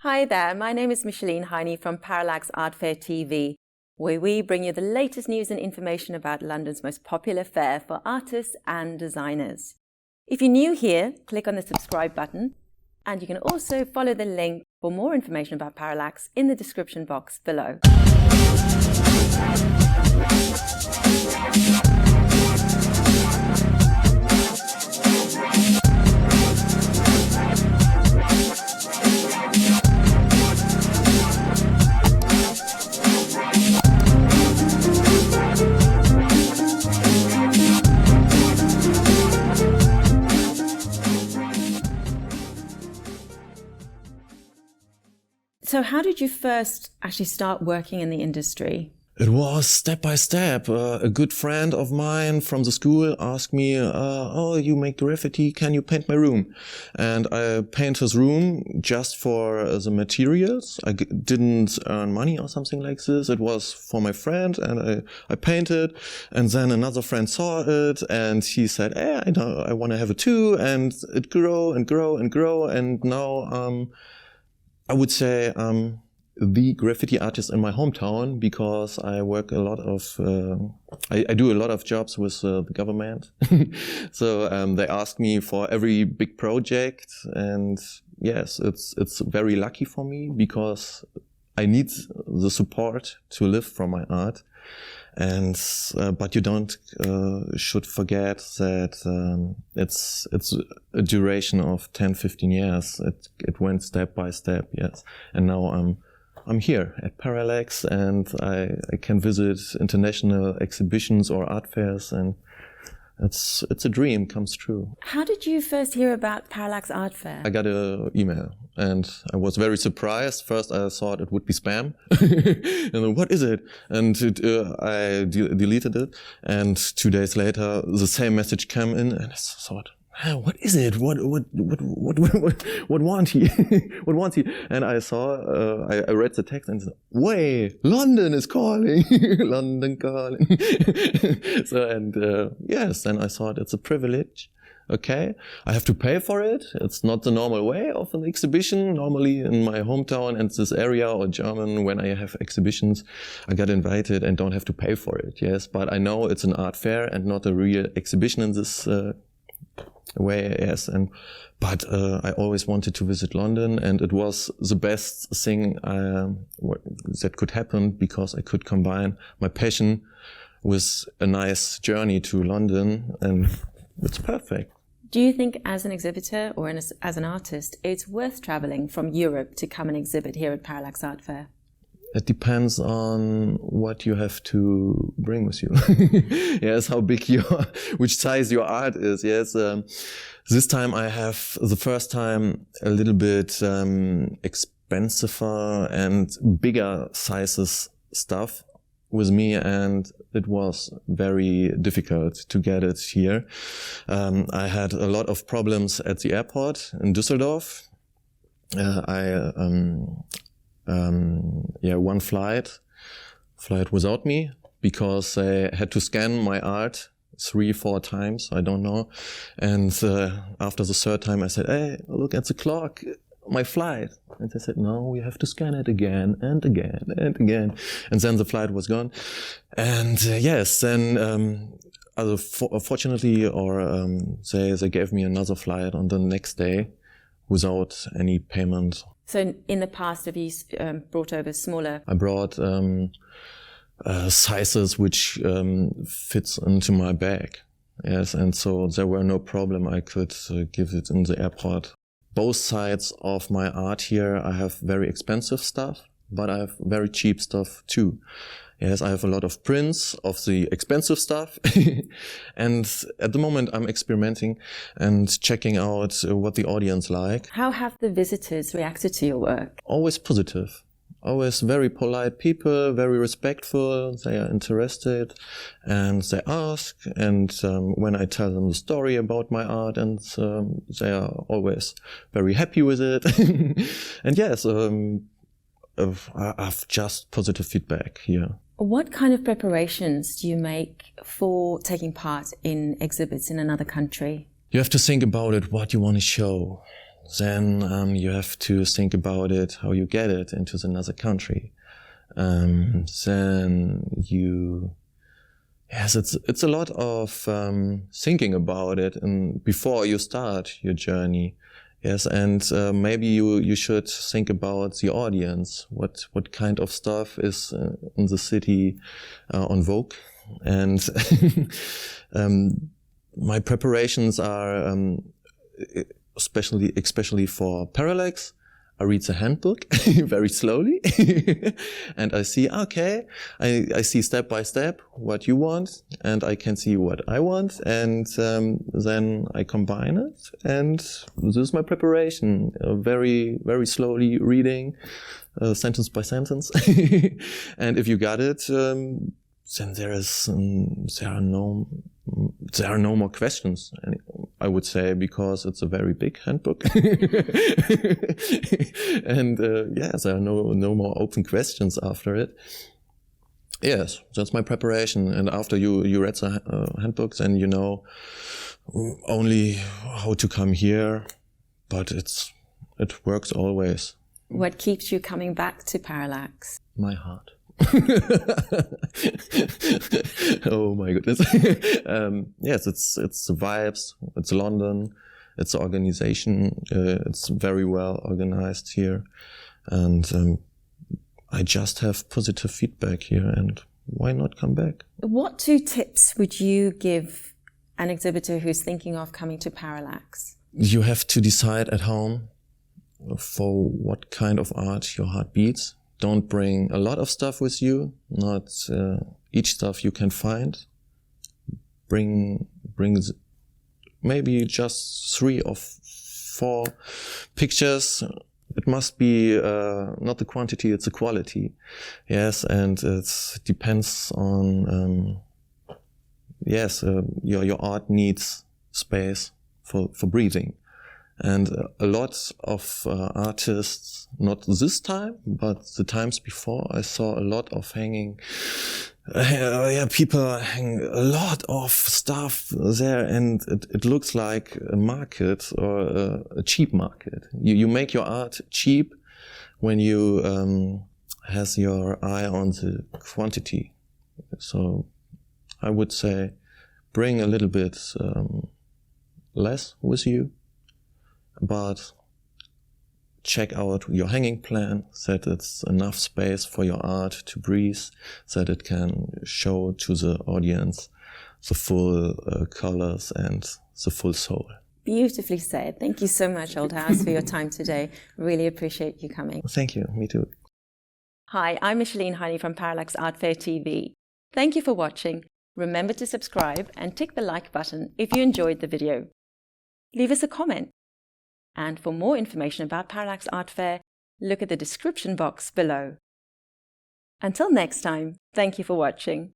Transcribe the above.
Hi there, my name is Michelene Heine from Parallax TV, where we bring you the latest news and information about London's most popular fair for artists and designers. If you're new here, click on the subscribe button, and you can also follow the link for more information about Parallax in the description box below. So how did you first actually start working in the industry? It was step by step. A good friend of mine from the school asked me, oh, you make graffiti, can you paint my room? And I paint his room just for the materials. I didn't earn money or something like this. It was for my friend, and I painted. And then another friend saw it, and he said, hey, I want to have it too. And it grew and grew and grew. And now I would say the graffiti artist in my hometown, because I work a lot of, I do a lot of jobs with the government. So they ask me for every big project, and yes, it's very lucky for me because I need the support to live from my art. And but you don't should forget that it's a duration of 10-15 years. It went step by step, yes. And now I'm here at Parallax, and I can visit international exhibitions or art fairs, and it's a dream comes true. How did you first hear about Parallax Art Fair? I got an email, and I was very surprised. First I thought it would be spam. And then, what is it? And I deleted it, and 2 days later the same message came in, and I thought, what is it? What want he? What wants he? And I saw, I read the text and said, "Way, London is calling, London calling." So, and yes, then I thought it's a privilege. Okay, I have to pay for it. It's not the normal way of an exhibition. Normally in my hometown and this area or German, when I have exhibitions, I get invited and don't have to pay for it. Yes, but I know it's an art fair and not a real exhibition in this way, yes, but I always wanted to visit London, and it was the best thing that could happen, because I could combine my passion with a nice journey to London, and it's perfect. Do you think as an exhibitor or as an artist, it's worth traveling from Europe to come and exhibit here at Parallax Art Fair? It depends on what you have to bring with you. Yes, how big which size your art is. Yes, this time I have the first time a little bit expensive and bigger sizes stuff with me, and it was very difficult to get it here. I had a lot of problems at the airport in Düsseldorf. One flight without me, because they had to scan my art 3-4 times, I don't know. And after the third time I said, hey, look at the clock, my flight. And they said, no, we have to scan it again and again and again. And then the flight was gone. And yes, then fortunately, or they gave me another flight on the next day without any payment. So in the past, have you brought over smaller? I brought sizes which fits into my bag. Yes, and so there were no problem. I could give it in the airport. Both sides of my art here, I have very expensive stuff, but I have very cheap stuff too. Yes, I have a lot of prints of the expensive stuff. And at the moment I'm experimenting and checking out what the audience like. How have the visitors reacted to your work? Always positive. Always very polite people, very respectful. They are interested and they ask. And when I tell them the story about my art, and they are always very happy with it. And yes, I've just positive feedback here. What kind of preparations do you make for taking part in exhibits in another country? You have to think about it, what you want to show. Then you have to think about it, how you get it into another country. Then it's a lot of thinking about it and before you start your journey. Yes, and maybe you should think about the audience. What kind of stuff is in the city on vogue? And my preparations are especially for Parallax. I read the handbook very slowly and I see, okay, I see step by step what you want and I can see what I want and then I combine it and this is my preparation, very, very slowly reading sentence by sentence. And if you got it, then there are no more questions, I would say, because it's a very big handbook. And yes, there are no more open questions after it. Yes, that's my preparation. And after you read the handbook, then you know only how to come here, but it works always. What keeps you coming back to Parallax? My heart. Oh my goodness. Yes, it's the vibes, it's London, it's the organization, it's very well organized here. And I just have positive feedback here and why not come back? What 2 tips would you give an exhibitor who's thinking of coming to Parallax? You have to decide at home for what kind of art your heart beats. Don't bring a lot of stuff with you, not each stuff you can find. Bring maybe just 3 or 4 pictures. It must be not the quantity, it's the quality. Yes, and it depends on, your art needs space for breathing. And a lot of artists, not this time, but the times before, I saw a lot of hanging, people hang a lot of stuff there and it looks like a market or a cheap market. You make your art cheap when you has your eye on the quantity. So I would say bring a little bit less with you. But check out your hanging plan, that it's enough space for your art to breathe, that it can show to the audience the full colors and the full soul. Beautifully said. Thank you so much, Oldhaus, for your time today. Really appreciate you coming. Thank you. Me too. Hi, I'm Michelene Heine from Parallax Art Fair TV. Thank you for watching. Remember to subscribe and tick the like button if you enjoyed the video. Leave us a comment. And for more information about Parallax Art Fair, look at the description box below. Until next time, thank you for watching.